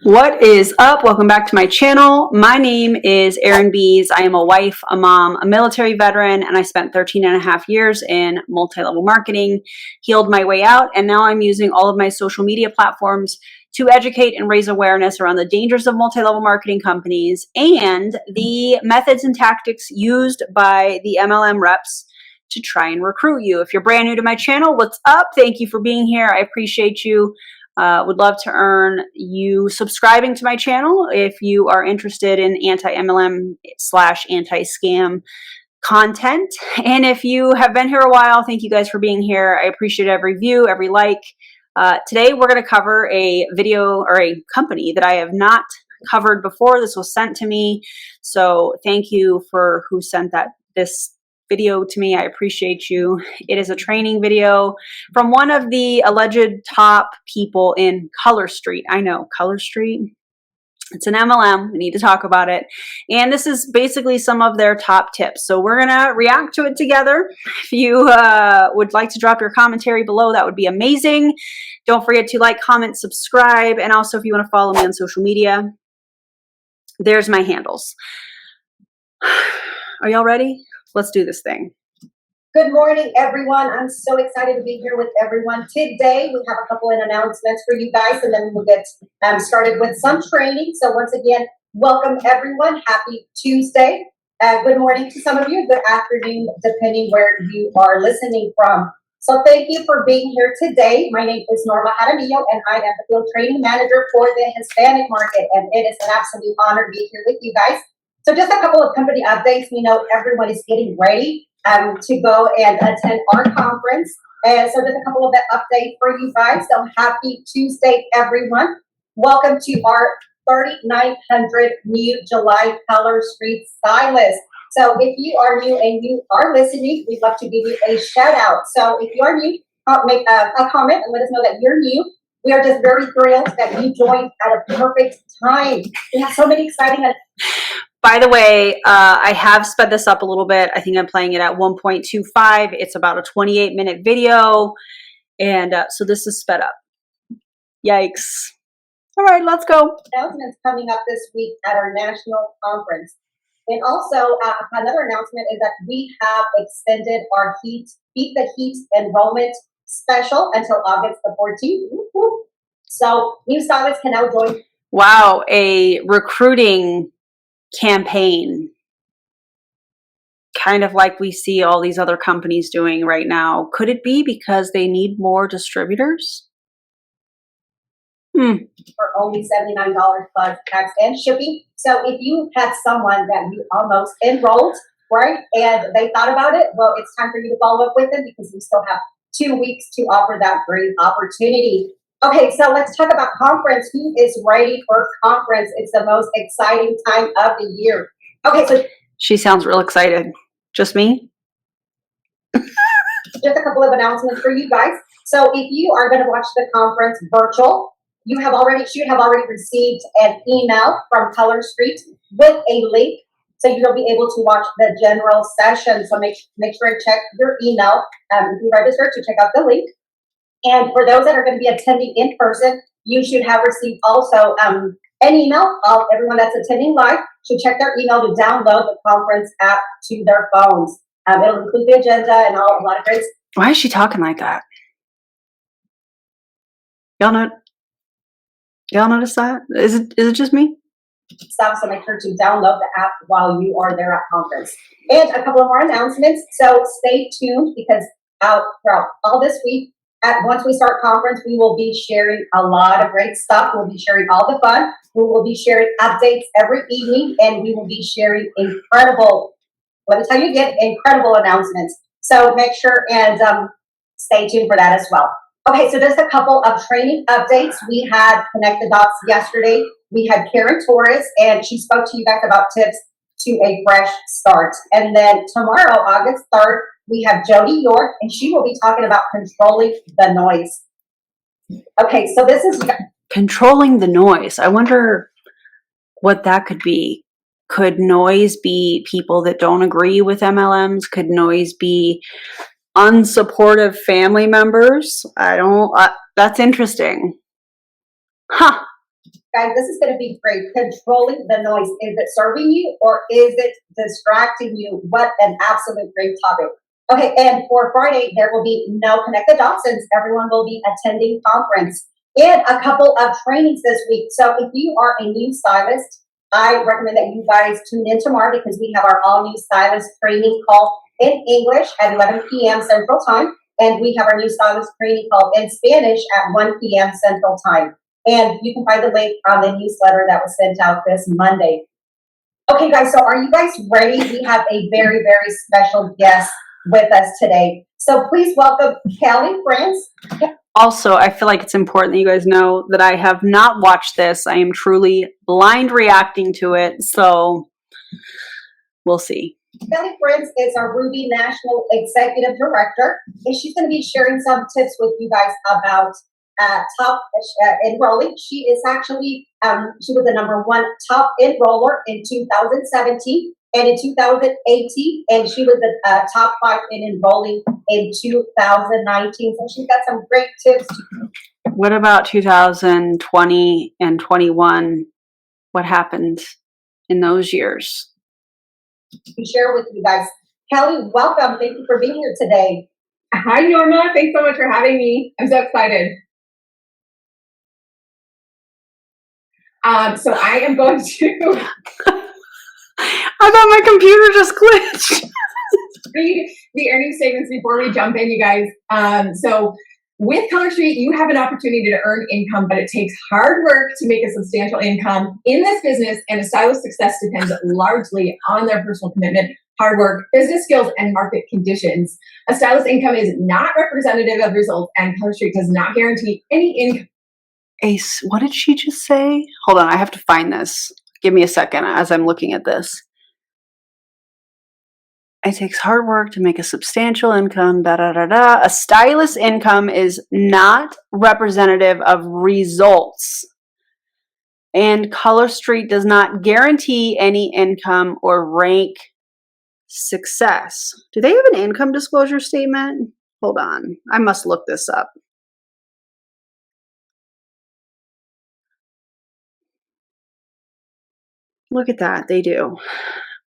What is up? Welcome back to my channel. My name is Erin Bees. I am a wife, a mom, a military veteran, and I spent 13 and a half years in multi-level marketing, healed my way out, and now I'm using all of my social media platforms to educate and raise awareness around the dangers of multi-level marketing companies and the methods and tactics used by the MLM reps to try and recruit you. If you're brand new to my channel, what's up? Thank you for being here. I appreciate you. Would love to earn you subscribing to my channel if you are interested in anti-MLM / anti-scam content. And if you have been here a while, thank you guys for being here. I appreciate every view, every like. Today we're going to cover a video or a company that I have not covered before. This was sent to me, so thank you for who sent this video to me. I appreciate you. It is a training video from one of the alleged top people in Colorstreet. I know, Colorstreet. It's an MLM. We need to talk about it. And this is basically some of their top tips. So we're going to react to it together. If you would like to drop your commentary below, that would be amazing. Don't forget to like, comment, subscribe. And also if you want to follow me on social media, there's my handles. Are y'all ready? Let's do this thing. Good morning, everyone. I'm so excited to be here with everyone. Today, we have a couple of announcements for you guys, and then we'll get started with some training. So once again, welcome, everyone. Happy Tuesday. Good morning to some of you. Good afternoon, depending where you are listening from. So thank you for being here today. My name is Norma Jaramillo, and I am the field training manager for the Hispanic market, and it is an absolute honor to be here with you guys. So just a couple of company updates. We know everyone is getting ready to go and attend our conference. And so just a couple of updates for you guys. So happy Tuesday, everyone. Welcome to our 3,900 new July Colorstreet stylists. So if you are new and you are listening, we'd love to give you a shout out. So if you are new, make a comment and let us know that you're new. We are just very thrilled that you joined at a perfect time. We have so many exciting. By the way, I have sped this up a little bit. I think I'm playing it at 1.25. It's about a 28-minute video. And so this is sped up. Yikes. All right, let's go. Announcements coming up this week at our national conference. And also, another announcement is that we have extended our Beat the Heat enrollment special until August the 14th. So new stylists can now join. Wow, a recruiting campaign, kind of like we see all these other companies doing right now. Could it be because they need more distributors? For only $79 plus tax and shipping. So if you had someone that you almost enrolled, right, and they thought about it, well, it's time for you to follow up with them because we still have 2 weeks to offer that great opportunity. Okay, so let's talk about conference. Who is ready for conference? It's the most exciting time of the year. Okay, so she sounds real excited. Just me? Just a couple of announcements for you guys. So if you are going to watch the conference virtual, should have already received an email from Colorstreet with a link, so you'll be able to watch the general session. So make sure and check your email if you register to check out the link. And for those that are going to be attending in person, you should have received also an email. Everyone that's attending live should check their email to download the conference app to their phones. It'll include the agenda and a lot of great. Why is she talking like that? Y'all notice that? Is it just me? So make sure to download the app while you are there at conference. And a couple of more announcements. So stay tuned because throughout all this week, once we start conference, we will be sharing a lot of great stuff. We'll be sharing all the fun. We will be sharing updates every evening, and we will be sharing incredible announcements. So make sure and stay tuned for that as well. Okay, so just a couple of training updates. We had Connect the Dots yesterday. We had Karen Torres, and she spoke to you guys about tips to a fresh start. And then tomorrow, August 3rd, we have Jody York, and she will be talking about controlling the noise. Okay, so this is controlling the noise. I wonder what that could be. Could noise be people that don't agree with MLMs? Could noise be unsupportive family members? That's interesting. Huh. Guys, this is going to be great. Controlling the noise. Is it serving you or is it distracting you? What an absolute great topic. Okay, and for Friday, there will be no Connect the Dots since everyone will be attending conference and a couple of trainings this week. So if you are a new stylist, I recommend that you guys tune in tomorrow because we have our all new stylist training call in English at 11 p.m. Central Time. And we have our new stylist training call in Spanish at 1 p.m. Central Time. And you can find the link on the newsletter that was sent out this Monday. Okay, guys, so are you guys ready? We have a very, very special guest with us today. So please welcome Kelly Prince. Also, I feel like it's important that you guys know that I have not watched this. I am truly blind reacting to it. So we'll see. Kelly Prince is our Ruby National Executive Director, and she's going to be sharing some tips with you guys about top enrolling. She is actually, she was the #1 top enroller in 2017 and in 2018, and she was the top 5 in enrolling in 2019. So she's got some great tips. What about 2020 and 21? What happened in those years? To share with you guys. Kelly, welcome. Thank you for being here today. Hi, Norma. Thanks so much for having me. I'm so excited. So I am going to I thought my computer just glitched. read the earnings statements before we jump in, you guys. So with Colorstreet, you have an opportunity to earn income, but it takes hard work to make a substantial income in this business, and a stylist's success depends largely on their personal commitment, hard work, business skills, and market conditions. A stylist's income is not representative of results, and Colorstreet does not guarantee any income. Ace, what did she just say? Hold on, I have to find this. Give me a second as I'm looking at this. It takes hard work to make a substantial income, da da da da. A stylist's income is not representative of results. And Colorstreet does not guarantee any income or rank success. Do they have an income disclosure statement? Hold on, I must look this up. Look at that, they do.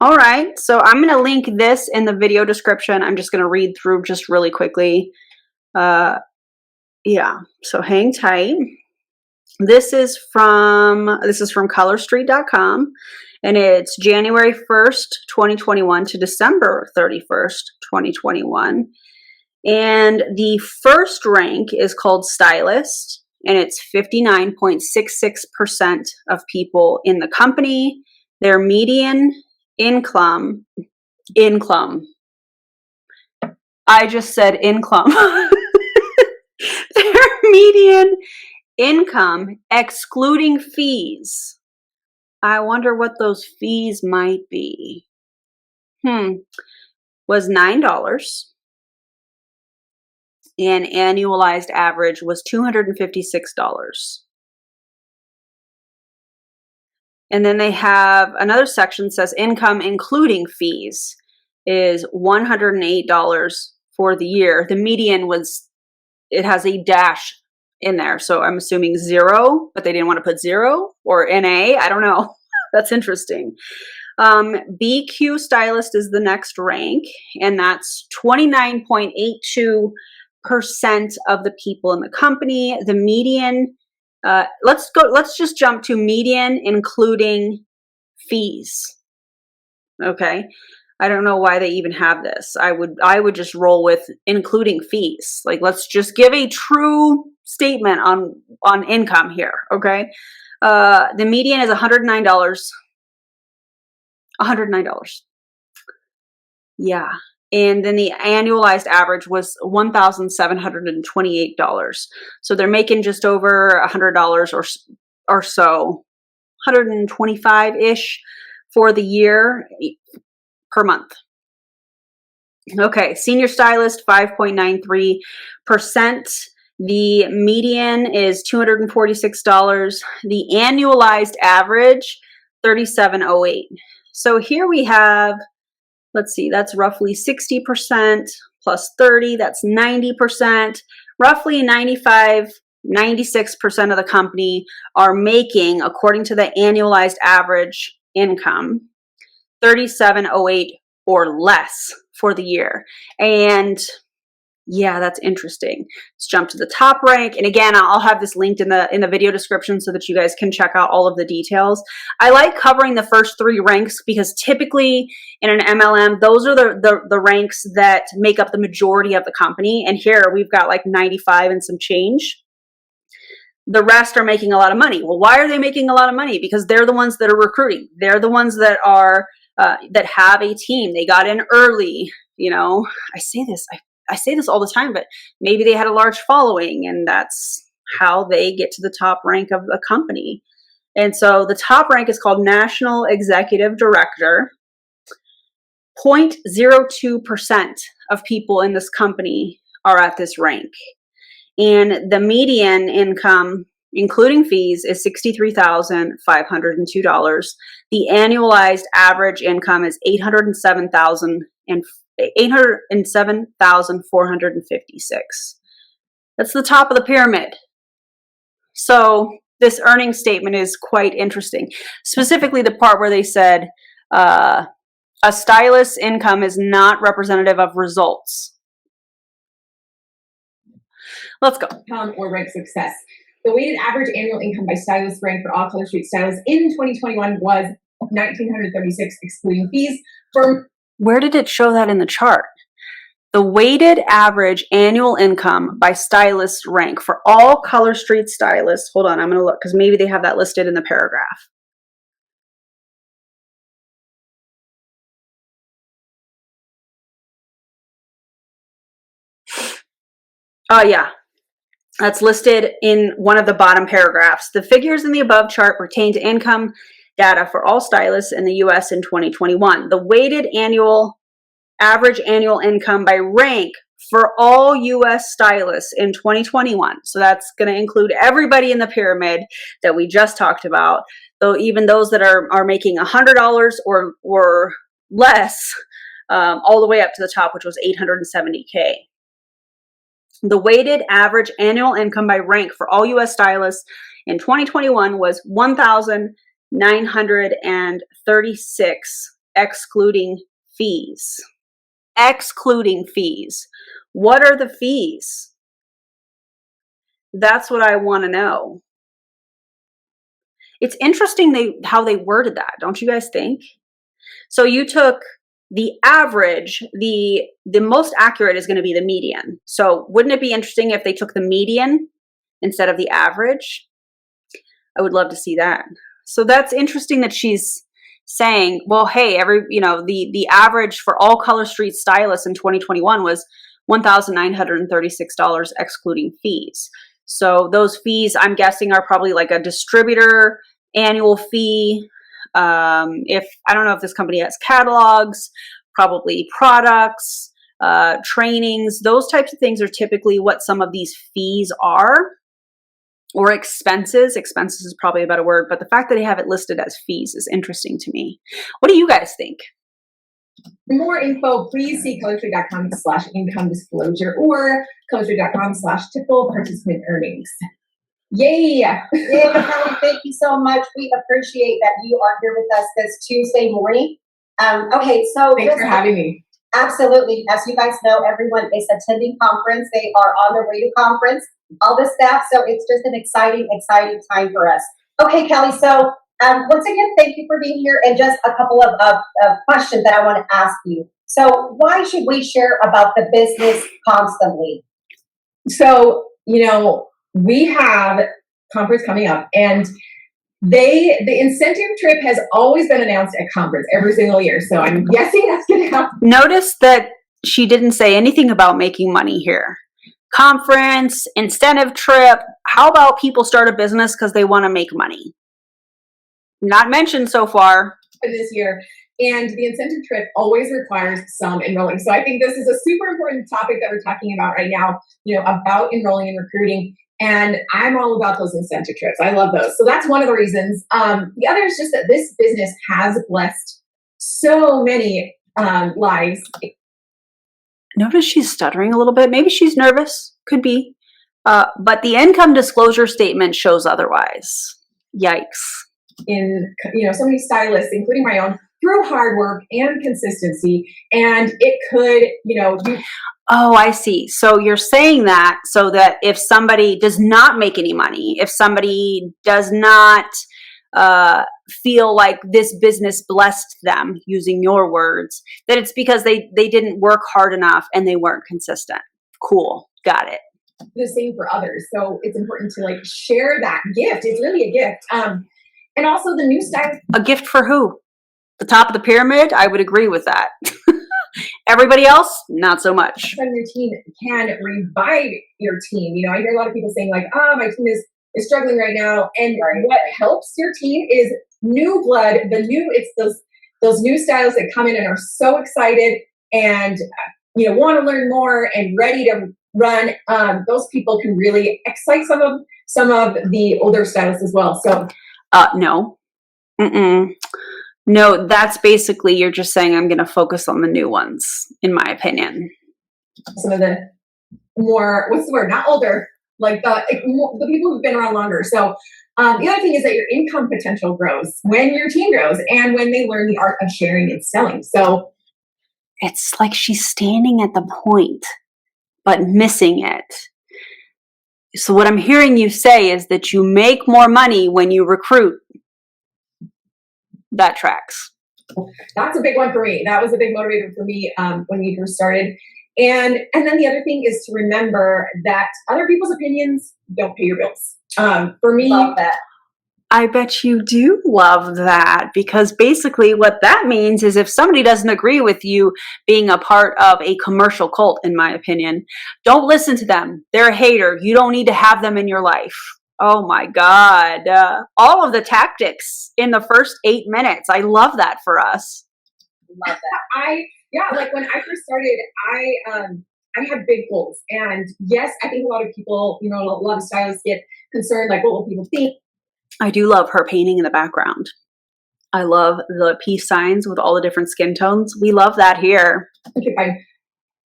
All right, so I'm going to link this in the video description. I'm just going to read through just really quickly. Yeah, so hang tight. This is from colorstreet.com, and it's January 1st, 2021 to December 31st, 2021. And the first rank is called stylist, and it's 59.66% of people in the company. Their median income. I just said income. Their median income, excluding fees. I wonder what those fees might be. Was $9. And annualized average was $256. And then they have another section that says income including fees is $108 for the year. The median it has a dash in there. So I'm assuming 0, but they didn't want to put 0 or NA. I don't know. That's interesting. BQ stylist is the next rank, and that's 29.82% of the people in the company. The median, let's just jump to median including fees. Okay. I don't know why they even have this. I would just roll with including fees. Like, let's just give a true statement on income here. Okay. The median is $109. $109. Yeah. And then the annualized average was $1,728. So they're making just over $100 or so, 125-ish for the year per month. Okay, senior stylist, 5.93%. The median is $246. The annualized average, $37.08. So here we have, let's see, that's roughly 60% plus 30, that's 90%, roughly 95 96% of the company are making, according to the annualized average income, 3708 or less for the year. And yeah, that's interesting. Let's jump to the top rank. And again, I'll have this linked in the video description so that you guys can check out all of the details. I like covering the first 3 ranks because typically in an MLM, those are the ranks that make up the majority of the company. And here we've got like 95 and some change. The rest are making a lot of money. Well, why are they making a lot of money? Because they're the ones that are recruiting. They're the ones that are that have a team. They got in early. You know, I say this all the time, but maybe they had a large following, and that's how they get to the top rank of the company. And so the top rank is called National Executive Director. 0.02% of people in this company are at this rank. And the median income, including fees, is $63,502. The annualized average income is $807,456. That's the top of the pyramid. So this earnings statement is quite interesting. Specifically the part where they said a stylist's income is not representative of results. Let's go. Or rank success. The weighted average annual income by stylist rank for all Colorstreet stylists in 2021 was $1,936 excluding fees. Where did it show that in the chart? The weighted average annual income by stylist rank for all Colorstreet stylists. Hold on, I'm going to look because maybe they have that listed in the paragraph. Oh, yeah. That's listed in one of the bottom paragraphs. The figures in the above chart pertain to income data for all stylists in the U.S. in 2021. The weighted average annual income by rank for all U.S. stylists in 2021. So that's going to include everybody in the pyramid that we just talked about. Though even those that are making $100 or less, all the way up to the top, which was $870K. The weighted average annual income by rank for all U.S. stylists in 2021 was $1,936, excluding fees. Excluding fees. What are the fees? That's what I want to know. It's interesting how they worded that, don't you guys think? So you took the average, the most accurate is going to be the median. So wouldn't it be interesting if they took the median instead of the average? I would love to see that. So that's interesting that she's saying, well, hey, the average for all Colorstreet stylists in 2021 was $1,936 excluding fees. So those fees, I'm guessing, are probably like a distributor annual fee. If I don't know if this company has catalogs, probably products, trainings, those types of things are typically what some of these fees are, or expenses. Expenses is probably a better word, but the fact that they have it listed as fees is interesting to me. What do you guys think? For more info, please see colorstreet.com/income disclosure or colorstreet.com/typical participant earnings. Yay! Yay, Kelly, thank you so much. We appreciate that you are here with us this Tuesday morning. Okay, so thanks for having me. Absolutely. As you guys know, everyone is attending conference. They are on their way to conference, all the staff. So it's just an exciting time for us. Okay, Kelly. So once again, thank you for being here. And just a couple of questions that I want to ask you. So why should we share about the business constantly? So, we have conference coming up, and the incentive trip has always been announced at conference every single year. So I'm guessing that's going to happen. Notice that she didn't say anything about making money here. Conference, incentive trip. How about people start a business because they want to make money? Not mentioned so far. This year. And the incentive trip always requires some enrolling. So I think this is a super important topic that we're talking about right now, about enrolling and recruiting. And I'm all about those incentive trips. I love those. So that's one of the reasons. The other is just that this business has blessed so many lives. Notice she's stuttering a little bit. Maybe she's nervous. Could be. But the income disclosure statement shows otherwise. Yikes. In, so many stylists, including my own, through hard work and consistency. And it could, Oh, I see. So you're saying that so that if somebody does not make any money, if somebody does not feel like this business blessed them, using your words, that it's because they didn't work hard enough and they weren't consistent. Cool. Got it. the same for others. So it's important to like share that gift. It's really a gift. And also the new style. A gift for who? The top of the pyramid? I would agree with that. Everybody else, not so much. On your team can revive your team. I hear a lot of people saying like, "Oh, my team is struggling right now," and what helps your team is new blood. It's those new styles that come in and are so excited and want to learn more and ready to run. Those people can really excite some of the older stylists as well. So, no. No, that's basically, you're just saying I'm going to focus on the new ones, in my opinion. Some of the more, what's the word? Not older, like the people who've been around longer. So the other thing is that your income potential grows when your team grows and when they learn the art of sharing and selling. So it's like she's standing at the point, but missing it. So what I'm hearing you say is that you make more money when you recruit. That tracks. That's a big one for me. That was a big motivator for me when we first started. And then the other thing is to remember that other people's opinions don't pay your bills. For me, love that. I bet you do love that, because basically what that means is if somebody doesn't agree with you being a part of a commercial cult, in my opinion, don't listen to them. They're a hater. You don't need to have them in your life. Oh my God. All of the tactics in the first 8 minutes. I love that for us. Love that. Like when I first started, I had big goals. And yes, I think a lot of people, a lot of stylists get concerned, like, what will people think? I do love her painting in the background. I love the peace signs with all the different skin tones. We love that here. Okay, I'm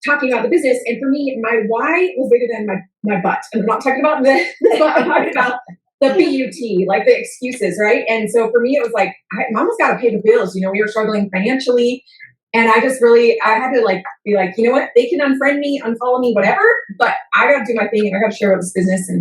talking about the business, and for me, my why was bigger than my butt. And I'm not talking about the butt, I'm talking about the BUT, like the excuses, right? And so for me, it was like, Mama's got to pay the bills. We were struggling financially, and I just really, I had to like be like, you know what? They can unfriend me, unfollow me, whatever, but I got to do my thing, and I got to share with this business,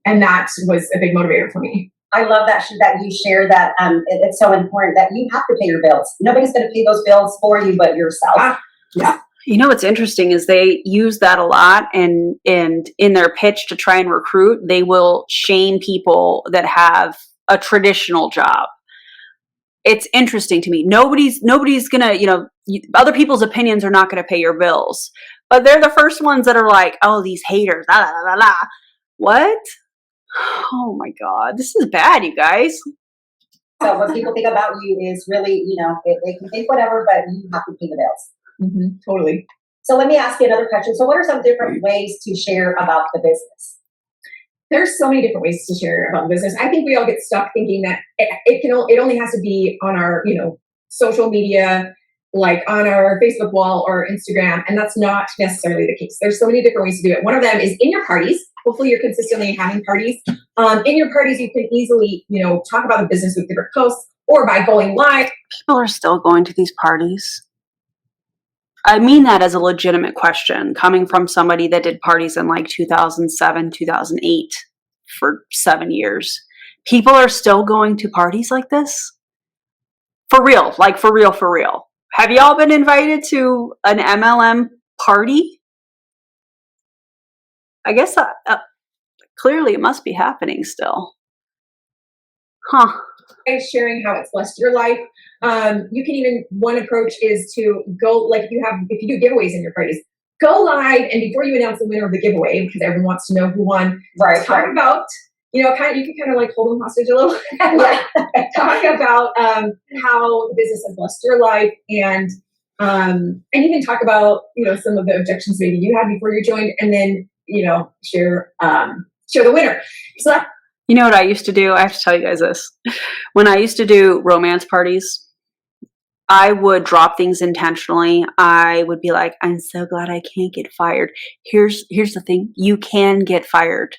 and that was a big motivator for me. I love that you share that. It's so important that you have to pay your bills. Nobody's going to pay those bills for you but yourself. Yeah. What's interesting is they use that a lot, and in their pitch to try and recruit, they will shame people that have a traditional job. It's interesting to me. Nobody's gonna, other people's opinions are not gonna pay your bills, but they're the first ones that are like, oh, these haters, la la la la. What? Oh my God, this is bad, you guys. So what people think about you is really, they can think whatever, but you have to pay the bills. Mm-hmm, totally. So let me ask you another question. So what are some different ways to share about the business? There's so many different ways to share about the business. I think we all get stuck thinking that it only has to be on our, social media, like on our Facebook wall or Instagram. And that's not necessarily the case. There's so many different ways to do it. One of them is in your parties. Hopefully you're consistently having parties. In your parties, you can easily, talk about the business with different posts or by going live. People are still going to these parties. I mean that as a legitimate question, coming from somebody that did parties in like 2007, 2008 for 7 years. People are still going to parties like this? For real, like for real, for real. Have y'all been invited to an MLM party? I guess clearly it must be happening still. Huh. Sharing how it's blessed your life. You can even, one approach is to go, like if you do giveaways in your parties, go live, and before you announce the winner of the giveaway, because everyone wants to know who won, talk about, you can kind of like hold them hostage a little. Talk about how the business has blessed your life, and even talk about, some of the objections maybe you had before you joined, and then, share the winner. So that, you know what I used to do? I have to tell you guys this. When I used to do romance parties, I would drop things intentionally. I would be like, I'm so glad I can't get fired. Here's the thing. You can get fired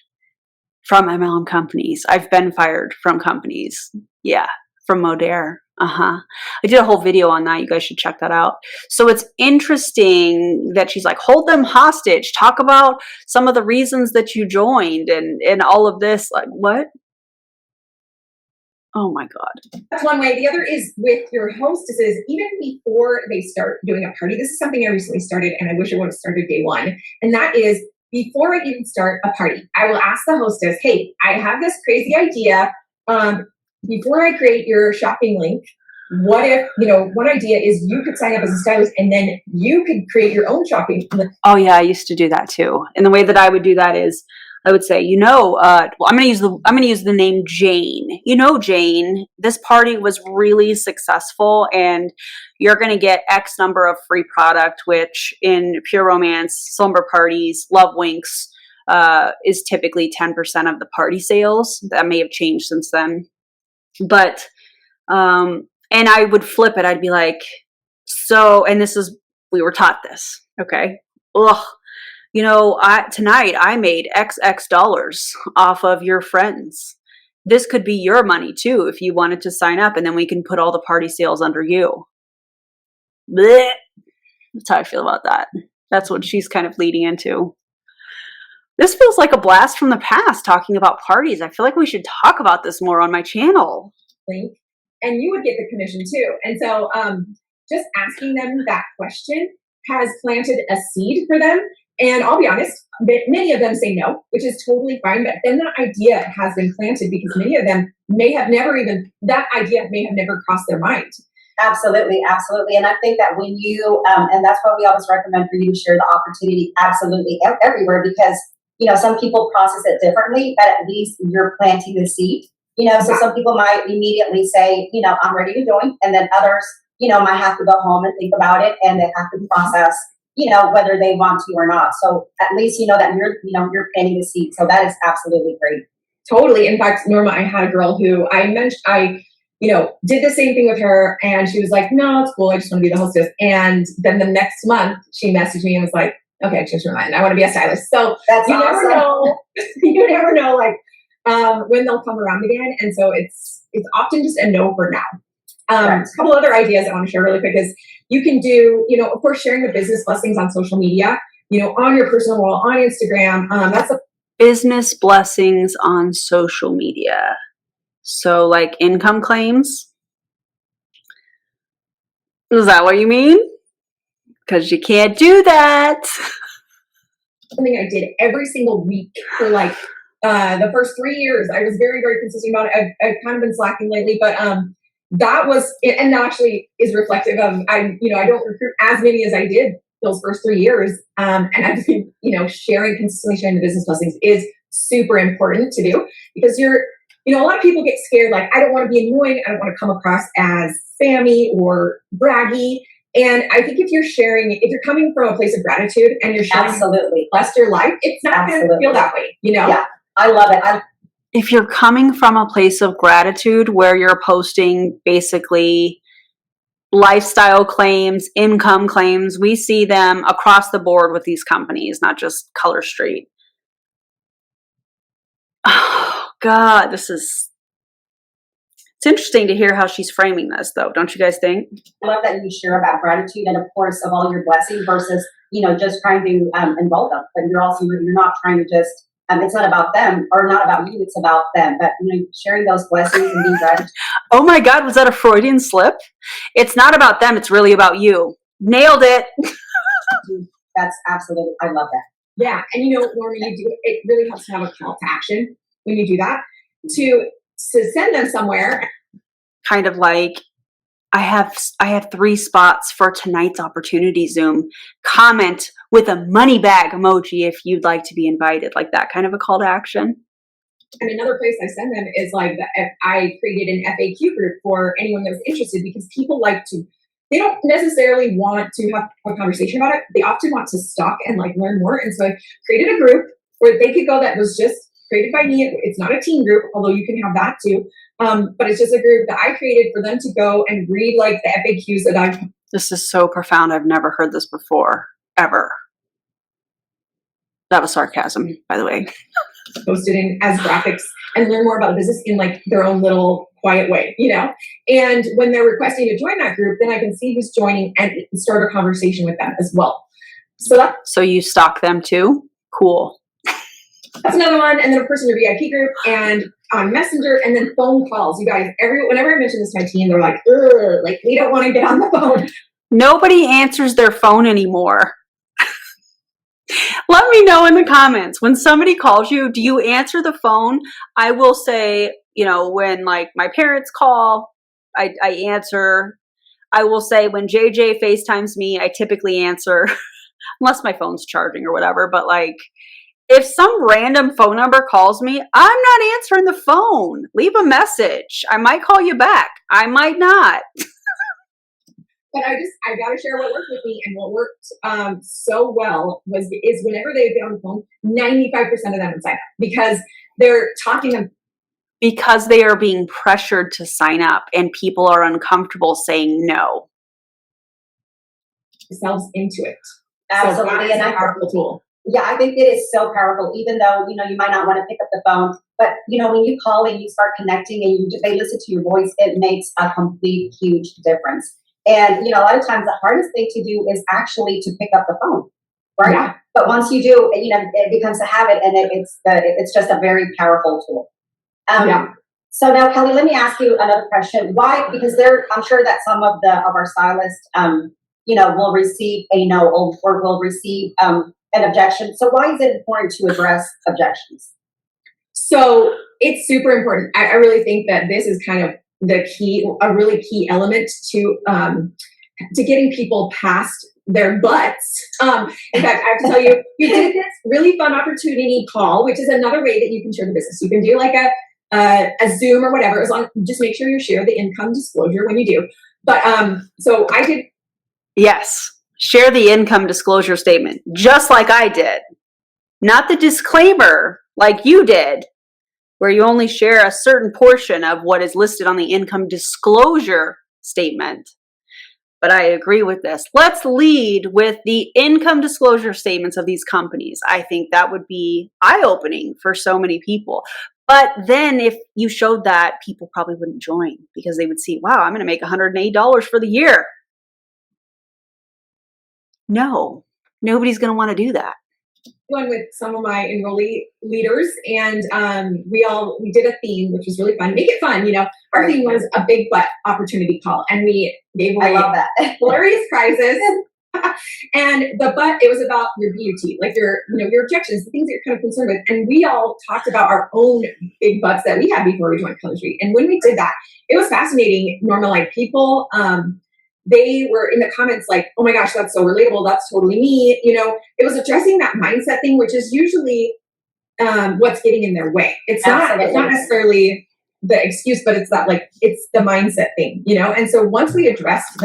from MLM companies. I've been fired from companies. Yeah, from Modere. I did a whole video on that. You guys should check that out. So it's interesting that she's like, hold them hostage. Talk about some of the reasons that you joined and all of this. Like, what? Oh my God. That's one way. The other is with your hostesses, even before they start doing a party. This is something I recently started and I wish I would have started day one. And that is before I even start a party, I will ask the hostess, hey, I have this crazy idea. Before I create your shopping link, what if, one idea is you could sign up as a stylist and then you could create your own shopping link. Oh yeah, I used to do that too. And the way that I would do that is I would say, well, I'm going to use the name Jane. Jane, this party was really successful and you're going to get X number of free product, which in pure romance, slumber parties, love winks, is typically 10% of the party sales. That may have changed since then. But, and I would flip it. I'd be like, we were taught this. Okay. Ugh. Tonight I made XX dollars off of your friends. This could be your money too if you wanted to sign up, and then we can put all the party sales under you. Blech. That's how I feel about that. That's what she's kind of leading into. This feels like a blast from the past talking about parties. I feel like we should talk about this more on my channel. And you would get the commission too. And so just asking them that question has planted a seed for them. And I'll be honest, many of them say no, which is totally fine. But then that idea has been planted because many of them that idea may have never crossed their mind. Absolutely, absolutely. And I think that when you, and that's why we always recommend for you to share the opportunity absolutely everywhere, because, some people process it differently, but at least you're planting the seed. So some people might immediately say, I'm ready to join. And then others, might have to go home and think about it and they have to process, whether they want to or not. So at least that you're planting the seed. So that is absolutely great. Totally. In fact, Norma, I had a girl who did the same thing with her and she was like, no, it's cool. I just want to be the hostess. And then the next month she messaged me and was like, okay, I changed my mind. I want to be a stylist. So that's you awesome. never know. You never know when they'll come around again. And so it's often just a no for now. A couple other ideas I want to share really quick is you can do, of course, sharing the business blessings on social media, on your personal wall, on Instagram. That's a business blessings on social media. So like income claims. Is that what you mean? Because you can't do that. Something I did every single week for the first 3 years. I was very, very consistent about it. I've kind of been slacking lately, but that was, and that actually is reflective of, I don't recruit as many as I did those first 3 years. And I think, consistently sharing the business blessings is super important to do because a lot of people get scared. Like, I don't want to be annoying. I don't want to come across as spammy or braggy. And I think if you're coming from a place of gratitude and you're sharing absolutely blessed your life, it's not going to feel that way, Yeah, I love it. If you're coming from a place of gratitude where you're posting basically lifestyle claims, income claims, we see them across the board with these companies, not just Colorstreet. Oh God, it's interesting to hear how she's framing this though. Don't you guys think? I love that you share about gratitude and of course of all your blessings versus, just trying to involve them. But you're not trying to just, it's not about them or not about you, it's about them. But, sharing those blessings and being gratitude. Oh my God, was that a Freudian slip? It's not about them, it's really about you. Nailed it. That's absolutely, I love that. Yeah. And normally it really helps to have a call to action when you do that to send them somewhere. Kind of like, I have 3 spots for tonight's opportunity Zoom. Comment with a money bag emoji if you'd like to be invited. Like that kind of a call to action. And another place I send them is I created an FAQ group for anyone that was interested because people they don't necessarily want to have a conversation about it. They often want to stalk and learn more. And so I created a group where they could go that was just created by me. It's not a team group, although you can have that too. But it's just a group that I created for them to go and read like the FAQs that I've. This is so profound. I've never heard this before, ever. That was sarcasm, by the way. Posted in as graphics and learn more about the business in like their own little quiet way, you know? And when they're requesting to join that group, then I can see who's joining and start a conversation with them as well. So you stalk them too? Cool. That's another one. And then of course in your VIP group and on Messenger and then phone calls. You guys, whenever I mention this to my team, they're like, ugh, like we don't want to get on the phone. Nobody answers their phone anymore. Let me know in the comments. When somebody calls you, do you answer the phone? I will say, you know, when like my parents call, I answer. I will say when JJ FaceTimes me, I typically answer, unless my phone's charging or whatever. But like, if some random phone number calls me, I'm not answering the phone. Leave a message. I might call you back. I might not. But I got to share what worked with me, and what worked so well is whenever they get on the phone, 95% of them would sign up because they're talking. Because they are being pressured to sign up and people are uncomfortable saying no. Themselves into it. Absolutely. So and a powerful tool. Yeah, I think it is so powerful, even though, you know, you might not want to pick up the phone, but, you know, when you call and you start connecting and they listen to your voice, it makes a complete, huge difference. And, you know, a lot of times the hardest thing to do is actually to pick up the phone, right? Yeah. But once you do, you know, it becomes a habit, and it's just a very powerful tool. Yeah. So now, Kelly, let me ask you another question. Why? Because I'm sure that some of our stylists, you know, will receive a no or will receive an objection. So why is it important to address objections? So it's super important. I really think that this is kind of a really key element to getting people past their butts. In fact, I have to tell you, we did this really fun opportunity call, which is another way that you can share the business. You can do like a Zoom or whatever, as long just make sure you share the income disclosure when you do. But so I did. Yes. Share the income disclosure statement, just like I did. Not the disclaimer like you did, where you only share a certain portion of what is listed on the income disclosure statement. But I agree with this. Let's lead with the income disclosure statements of these companies. I think that would be eye-opening for so many people. But then if you showed that, people probably wouldn't join because they would see, wow, I'm going to make $108 for the year. No, nobody's going to want to do that. One with some of my enrollee leaders, and we did a theme, which was really fun. Make it fun, you know. Our theme was a big butt opportunity call, and we gave away hilarious prizes. And it was about your BUT, like your objections, the things that you're kind of concerned with. And we all talked about our own big butts that we had before we joined Colorstreet. And when we did that, it was fascinating. Norma, like people, they were in the comments like, oh my gosh, that's so relatable. That's totally me. You know, it was addressing that mindset thing, which is usually what's getting in their way. It's not necessarily the excuse, but it's that like, it's the mindset thing, you know? And so once we addressed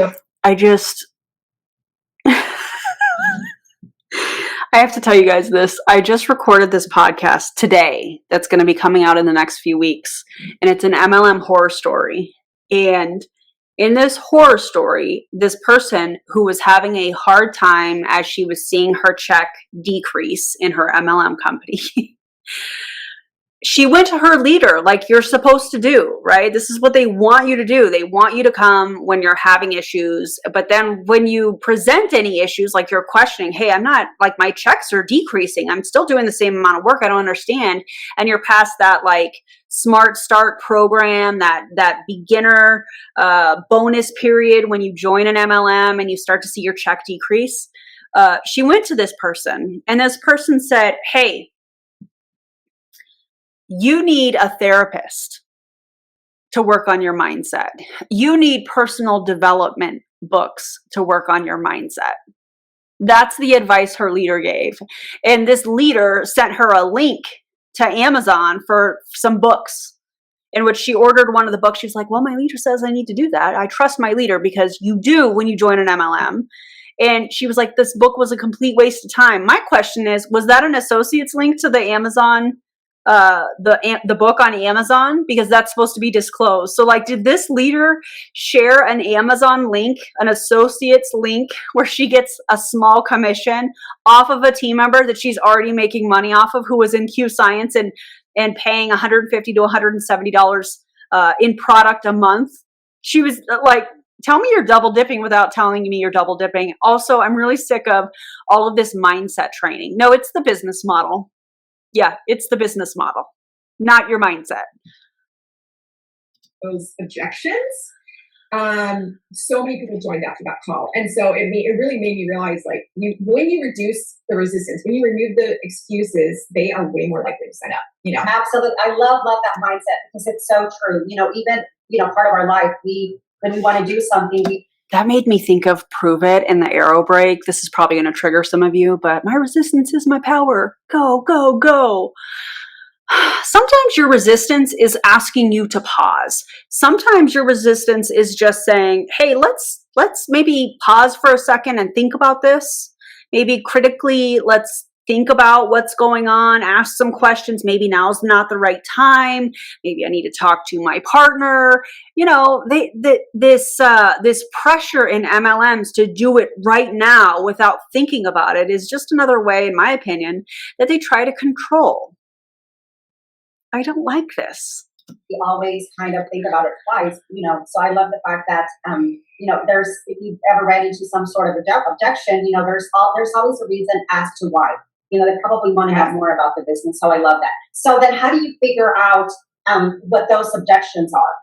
I have to tell you guys this. I just recorded this podcast today that's going to be coming out in the next few weeks. And it's an MLM horror story. And in this horror story, this person who was having a hard time as she was seeing her check decrease in her MLM company, she went to her leader like you're supposed to do, right? This is what they want you to do. They want you to come when you're having issues. But then when you present any issues, like you're questioning, hey, I'm not, like my checks are decreasing. I'm still doing the same amount of work. I don't understand. And you're past that like Smart Start program, that beginner bonus period when you join an MLM and you start to see your check decrease. She went to this person and this person said, hey, you need a therapist to work on your mindset. You need personal development books to work on your mindset. That's the advice her leader gave. And this leader sent her a link to Amazon for some books in which she ordered one of the books. She's like, well, my leader says I need to do that. I trust my leader because you do when you join an MLM. And she was like, this book was a complete waste of time. My question is, was that an associate's link to the Amazon the book on Amazon because that's supposed to be disclosed. So like, did this leader share an Amazon link, an associate's link, where she gets a small commission off of a team member that she's already making money off of, who was in Q Science and paying $150 to $170 in product a month? She was like, tell me you're double dipping without telling me you're double dipping. Also, I'm really sick of all of this mindset training. No, it's the business model. Yeah, it's the business model, not your mindset. Those objections. So many people joined after that call. And so it really made me realize, like, when you reduce the resistance, when you remove the excuses, they are way more likely to sign up, you know? Absolutely. I love that mindset because it's so true. You know, even, you know, part of our life, when we want to do something, that made me think of Prove It and the arrow break. This is probably going to trigger some of you, but my resistance is my power. Go, go, go. Sometimes your resistance is asking you to pause. Sometimes your resistance is just saying, hey, let's maybe pause for a second and think about this. Maybe critically, let's think about what's going on, ask some questions. Maybe now's not the right time. Maybe I need to talk to my partner. You know, this pressure in MLMs to do it right now without thinking about it is just another way, in my opinion, that they try to control. I don't like this. we always kind of think about it twice, you know. So I love the fact that, you know, if you've ever ran into some sort of objection, you know, there's always a reason as to why. You know, they probably want to have more about the business. So I love that. So then how do you figure out what those objections are?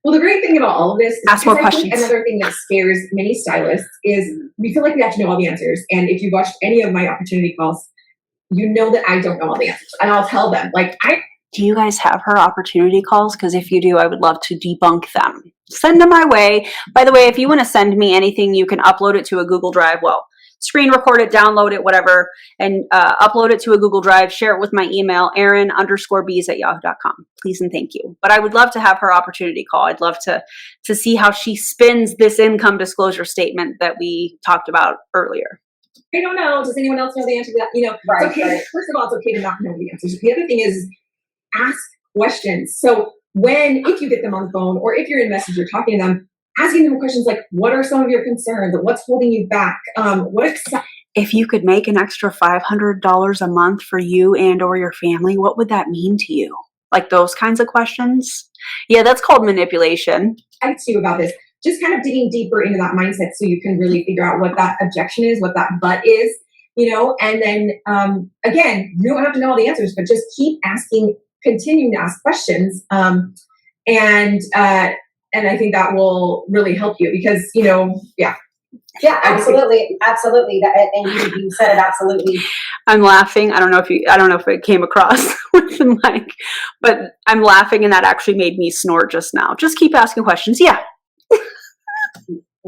Well, the great thing about all of this is ask more questions. Another thing that scares many stylists is we feel like we have to know all the answers. And if you watched any of my opportunity calls, you know that I don't know all the answers. And I'll tell them, do you guys have her opportunity calls? Because if you do, I would love to debunk them. Send them my way. By the way, if you want to send me anything, you can upload it to a Google Drive. Well, screen record it, download it, whatever, and upload it to a Google Drive, share it with my email, Erin_Bees@yahoo.com. Please and thank you. But I would love to have her opportunity call. I'd love to see how she spins this income disclosure statement that we talked about earlier. I don't know. Does anyone else know the answer to that? You know, right, it's okay. Right. First of all, it's okay to not know the answers. The other thing is ask questions. So if you get them on the phone or if you're in message, you're talking to them, asking them questions like, what are some of your concerns? What's holding you back? If you could make an extra $500 a month for you and or your family, what would that mean to you? Like those kinds of questions? Yeah, that's called manipulation. I teach you about this. Just kind of digging deeper into that mindset so you can really figure out what that objection is, what that but is, you know, and then again, you don't have to know all the answers, but just keep asking, continuing to ask questions. And I think that will really help you because, you know, yeah, absolutely. And you said it absolutely. I'm laughing. I don't know if it came across with the mic, but I'm laughing and that actually made me snort just now. Just keep asking questions. Yeah.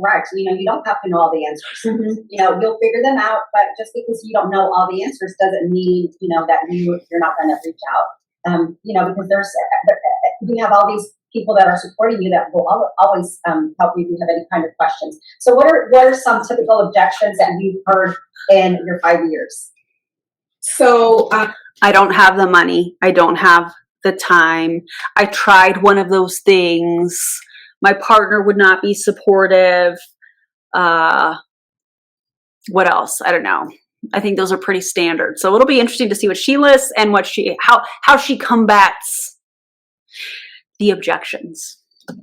Right. You know, you don't have to know all the answers. Mm-hmm. You know, you'll figure them out, but just because you don't know all the answers doesn't mean, you know, that you're not going to reach out. You know, because we have all these people that are supporting you that will always help you if you have any kind of questions. So what are some typical objections that you've heard in your 5 years? So I don't have the money. I don't have the time. I tried one of those things. My partner would not be supportive. What else? I don't know. I think those are pretty standard. So it'll be interesting to see what she lists and how she combats the objections.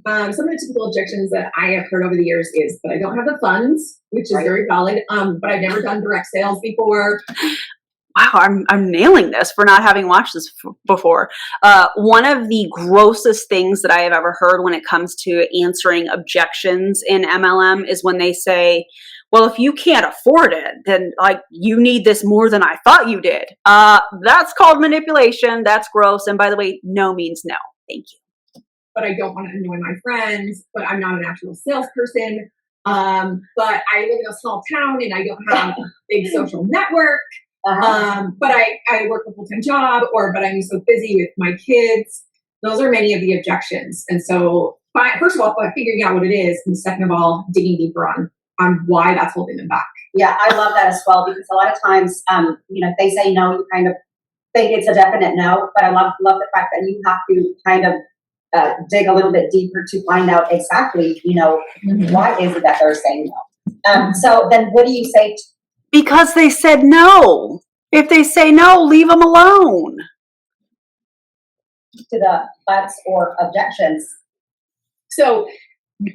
Some of the typical objections that I have heard over the years is that I don't have the funds, which is very valid. But I've never done direct sales before. Wow, I'm nailing this for not having watched this before. One of the grossest things that I have ever heard when it comes to answering objections in MLM is when they say, well, if you can't afford it, then like you need this more than I thought you did. That's called manipulation. That's gross. And by the way, no means no. Thank you. But I don't want to annoy my friends, but I'm not an actual salesperson. But I live in a small town and I don't have a big social network. But I work a full-time job but I'm so busy with my kids. Those are many of the objections. And so first of all, by figuring out what it is, and second of all, digging deeper on why that's holding them back. Yeah, I love that as well, because a lot of times, you know, if they say no, you kind of think it's a definite no, but I love the fact that you have to kind of dig a little bit deeper to find out exactly, why is it that they're saying no. So then what do you say Because they said no. If they say no, leave them alone. to the buts or objections? So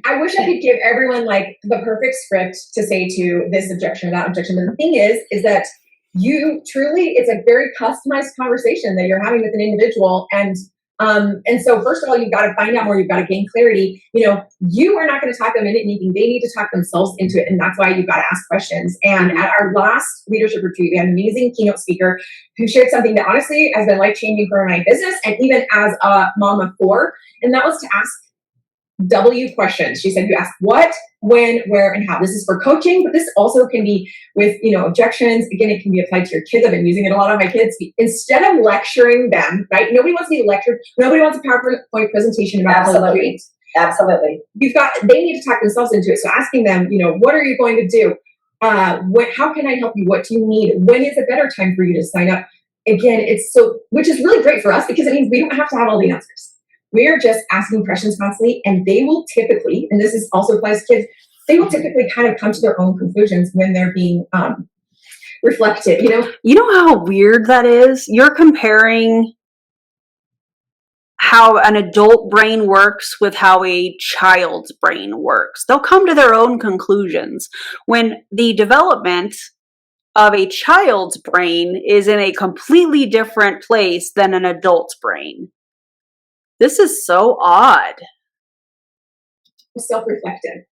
I wish I could give everyone like the perfect script to say to this objection or that objection. But the thing is that you truly, it's a very customized conversation that you're having with an individual. And so first of all, you've got to find out more. You've got to gain clarity. You are not going to talk them into anything. They need to talk themselves into it. And that's why you've got to ask questions. And at our last leadership retreat, we had an amazing keynote speaker who shared something that honestly has been life-changing for my business and even as a mom of 4. And that was to ask W questions. She said, you ask what, when, where, and how. This is for coaching, but this also can be with, objections. Again, it can be applied to your kids. I've been using it a lot on my kids. Instead of lecturing them, right? Nobody wants to be lectured. Nobody wants a PowerPoint presentation about Absolutely. Absolutely. They need to talk themselves into it. So asking them, what are you going to do? How can I help you? What do you need? When is a better time for you to sign up? Again, which is really great for us because it means we don't have to have all the answers. We're just asking questions constantly, and they will typically, and this is also applies to kids, they will typically kind of come to their own conclusions when they're being reflected, You know how weird that is? You're comparing how an adult brain works with how a child's brain works. They'll come to their own conclusions when the development of a child's brain is in a completely different place than an adult's brain. This is so odd. Self-reflective.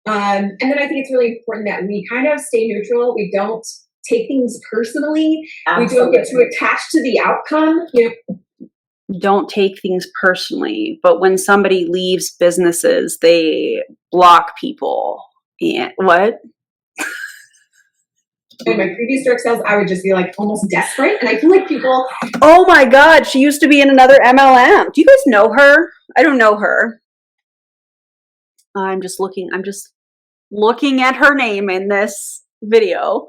And then I think it's really important that we kind of stay neutral. We don't take things personally. Absolutely. We don't get too attached to the outcome. Don't take things personally. But when somebody leaves businesses, they block people. And what? In my previous direct sales, I would just be like almost desperate. And I feel like people. Oh my God, she used to be in another MLM. Do you guys know her? I don't know her. I'm just looking at her name in this video.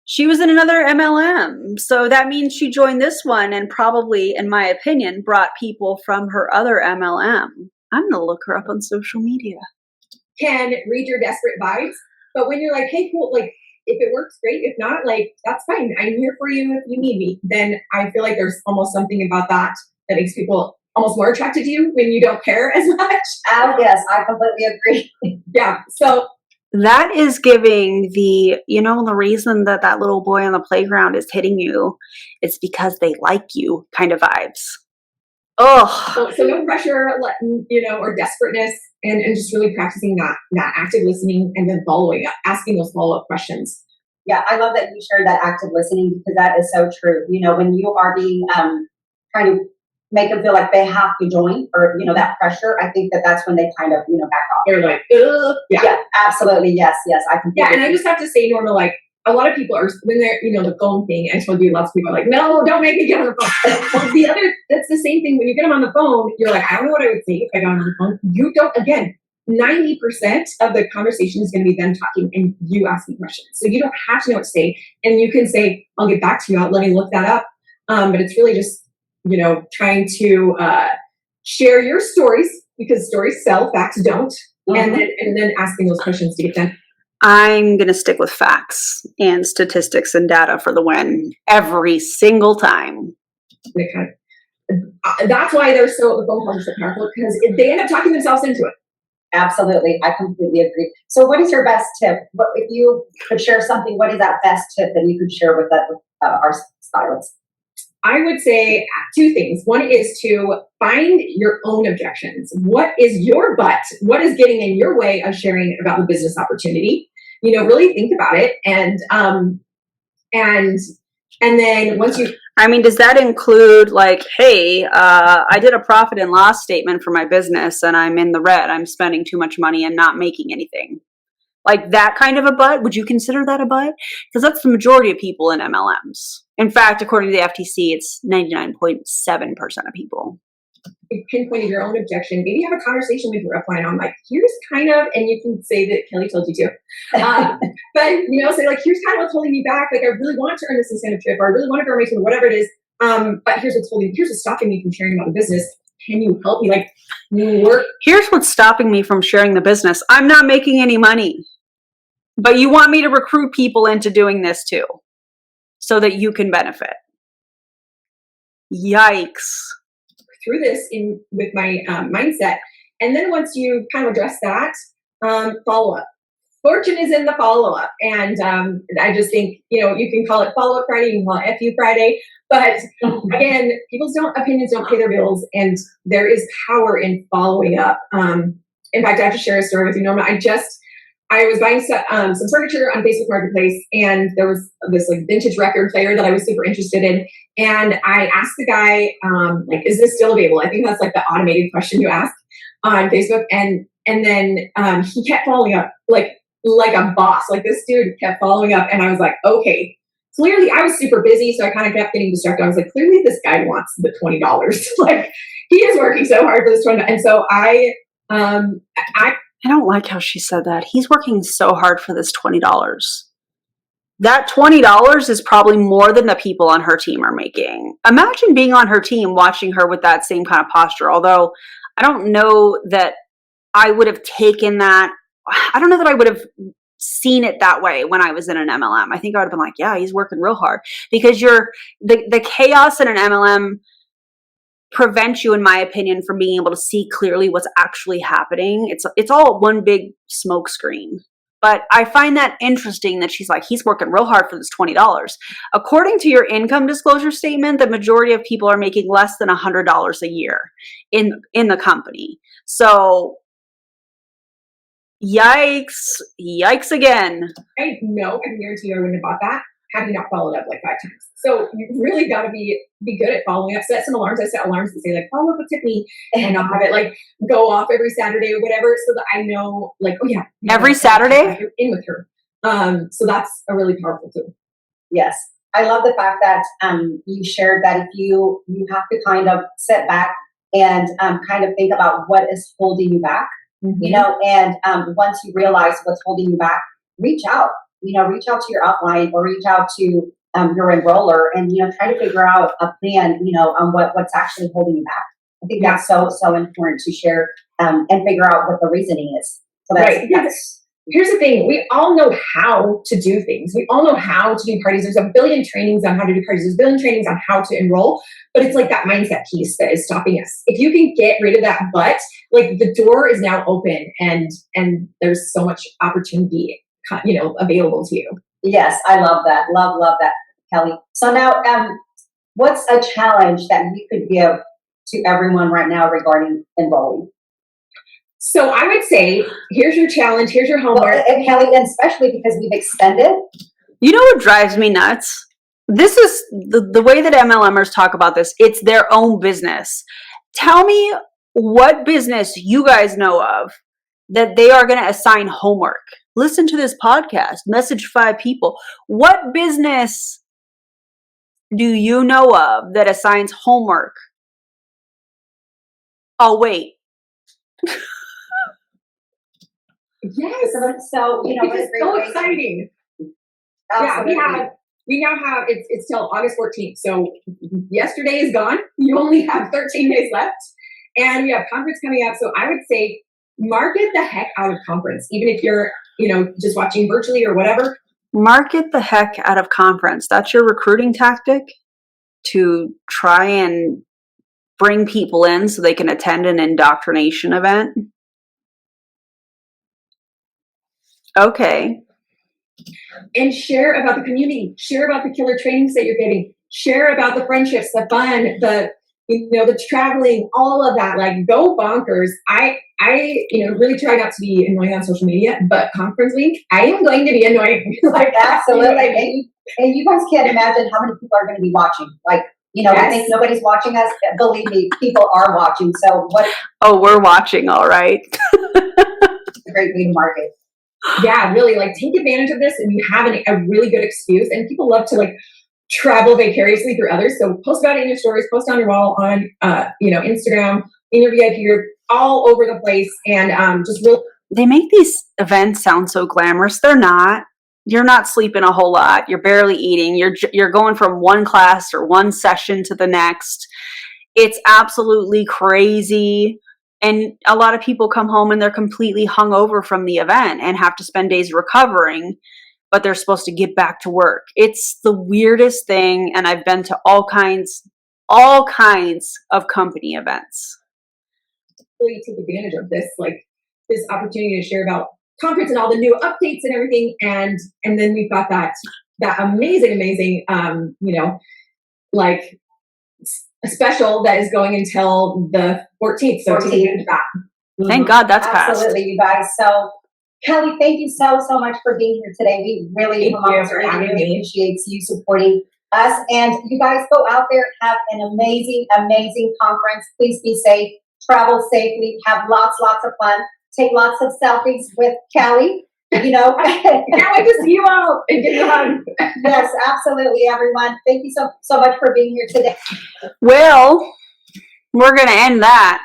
She was in another MLM. So that means she joined this one and probably, in my opinion, brought people from her other MLM. I'm going to look her up on social media. Can read your desperate vibes. But when you're like, hey, cool, like, if it works, great. If not, like, that's fine. I'm here for you if you need me. Then I feel like there's almost something about that makes people almost more attracted to you when you don't care as much. Oh, yes, I completely agree. Yeah. So that is giving the reason that little boy on the playground is hitting you, it's because they like you kind of vibes. Oh, so no pressure, or desperateness, and just really practicing that active listening and then asking those follow-up questions. Yeah, I love that you shared that active listening because that is so true. When you are being trying to make them feel like they have to join or, that pressure, I think that's when they kind of, back off. They're like, ugh. Yeah, absolutely. Yes, I completely agree. And I just have to say, Norma, like, a lot of people are, when they're, the phone thing, I told you lots of people are like, no, don't make me get on the phone. Well, that's the same thing. When you get them on the phone, you're like, I don't know what I would say if I got on the phone. You don't, again, 90% of the conversation is going to be them talking and you asking questions. So you don't have to know what to say. And you can say, I'll get back to you. Let me look that up. But it's really just, trying to share your stories because stories sell, facts don't. Mm-hmm. And then asking those questions to get done. I'm going to stick with facts and statistics and data for the win every single time. That's why they're so powerful because they end up talking themselves into it. Absolutely. I completely agree. So what is your best tip? If you could share something, what is that best tip that you could share with our stylists? I would say 2 things. One is to find your own objections. What is your butt? What is getting in your way of sharing about the business opportunity? Really think about it. And then once you... does that include like, hey, I did a profit and loss statement for my business and I'm in the red. I'm spending too much money and not making anything. Like that kind of a butt? Would you consider that a butt? Because that's the majority of people in MLMs. In fact, according to the FTC, it's 99.7% of people. You pinpointed your own objection. Maybe have a conversation with your upline on like, here's kind of, and you can say that Kelly told you to. But, say like, here's kind of what's holding me back. Like, I really want to earn this incentive trip or I really want to go on my tour, whatever it is. But here's what's stopping me from sharing about the business. Can you help me? Like, work. Here's what's stopping me from sharing the business. I'm not making any money, but you want me to recruit people into doing this too, so that you can benefit. Yikes. Through this with my mindset. And then once you kind of address that, follow up. Fortune is in the follow up. And I just think, you can call it follow up Friday, you can call it FU Friday. But again, people's opinions don't pay their bills. And there is power in following up. In fact, I have to share a story with you, Norma. I was buying some furniture on Facebook Marketplace, and there was this like vintage record player that I was super interested in. And I asked the guy, is this still available? I think that's like the automated question you ask on Facebook. And then he kept following up like a boss. Like this dude kept following up, and I was like, okay. Clearly, I was super busy, so I kind of kept getting distracted. I was like, clearly, this guy wants the $20. Like he is working so hard for this $20. And so I don't like how she said that. He's working so hard for this $20. That $20 is probably more than the people on her team are making. Imagine being on her team, watching her with that same kind of posture. Although I don't know that I would have taken that. I don't know that I would have seen it that way when I was in an MLM. I think I would have been like, yeah, he's working real hard, because the chaos in an MLM prevents you, in my opinion, from being able to see clearly what's actually happening. It's all one big smoke screen. But I find that interesting that she's like, he's working real hard for this $20. According to your income disclosure statement, the majority of people are making less than $100 a year in the company. So yikes again. I know, I can guarantee you I wouldn't have bought that had you not followed up like 5 times. So you really got to be good at following up. Set some alarms. I set alarms that say like, follow up with Tiffany, and I'll have it like go off every Saturday or whatever, so that I know like, oh yeah. Every Saturday? In with her. So that's a really powerful tool. Yes. I love the fact that you shared that if you have to kind of sit back and kind of think about what is holding you back, and once you realize what's holding you back, reach out to your upline or reach out to your enroller and, try to figure out a plan, on what's actually holding you back. I think that's so important to share and figure out what the reasoning is. So that's here's the thing. We all know how to do things. We all know how to do parties. There's a billion trainings on how to do parties. There's a billion trainings on how to enroll, but it's like that mindset piece that is stopping us. If you can get rid of that but, like the door is now open and there's so much opportunity, available to you. Yes, I love that. Love that, Kelly. So now, what's a challenge that you could give to everyone right now regarding enrolling? So I would say, here's your challenge, here's your homework. Well, and Kelly, and especially because we've extended. You know what drives me nuts? This is the way that MLMers talk about this. It's their own business. Tell me what business you guys know of that they are going to assign homework. Listen to this podcast, message 5 people. What business do you know of that assigns homework? Oh, wait. Yes. So, it's so exciting. Absolutely. Yeah, we now have, it's till August 14th. So yesterday is gone. You only have 13 days left. And we have conference coming up. So I would say market the heck out of conference, even if you're, just watching virtually or whatever. Market the heck out of conference. That's your recruiting tactic to try and bring people in so they can attend an indoctrination event. Okay. And share about the community, share about the killer trainings that you're getting, share about the friendships, the fun, the traveling, all of that. Like, go bonkers. I really try not to be annoying on social media, but conference week, I am going to be annoying. Like, absolutely. And you guys can't imagine how many people are going to be watching. Like, I think nobody's watching us. Believe me, people are watching. So what? Oh, we're watching. All right. It's a great way to market. Yeah, really, like, take advantage of this, and you have a really good excuse. And people love to travel vicariously through others. So post about it in your stories, post on your wall, on Instagram, in your VIP group, all over the place, and just real. They make these events sound so glamorous. They're not. you're not sleeping a whole lot. You're barely eating. You're going from one class or one session to the next. It's absolutely crazy. And a lot of people come home and they're completely hungover from the event and have to spend days recovering, but they're supposed to get back to work. It's the weirdest thing. And I've been to all kinds of company events. Really took advantage of this, like this opportunity to share about conference and all the new updates and everything. And then we've got that amazing, you know, like a special that is going until the 14th. So take advantage of that. Thank God that's passed. Absolutely, you guys. So Kelly, thank you so much for being here today. We really appreciate you supporting us. And you guys go out there, have an amazing conference. Please be safe, travel safely, have lots of fun. Take lots of selfies with Kelly, you know. Can't wait to see you all and give you a hug. Yes, absolutely, everyone. Thank you so much for being here today. Well, we're going to end that.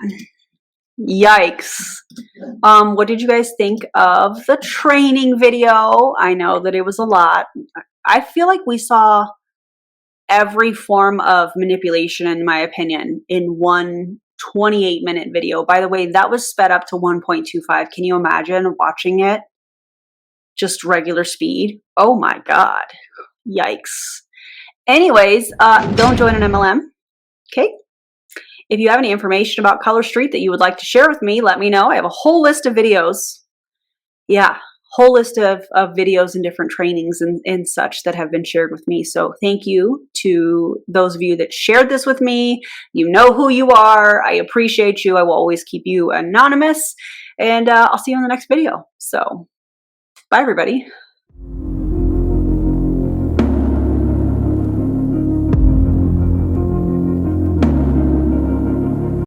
Yikes. What did you guys think of the training video? I know that it was a lot. I feel like we saw every form of manipulation, in my opinion, in one 28-minute video. By the way, that was sped up to 1.25. Can you imagine watching it? Just regular speed. Oh my God. Yikes. Anyways, don't join an MLM. Okay. If you have any information about Colorstreet that you would like to share with me, let me know. I have a whole list of videos. Yeah, whole list of videos and different trainings and such that have been shared with me. So thank you to those of you that shared this with me. You know who you are. I appreciate you. I will always keep you anonymous. And I'll see you in the next video. So bye, everybody.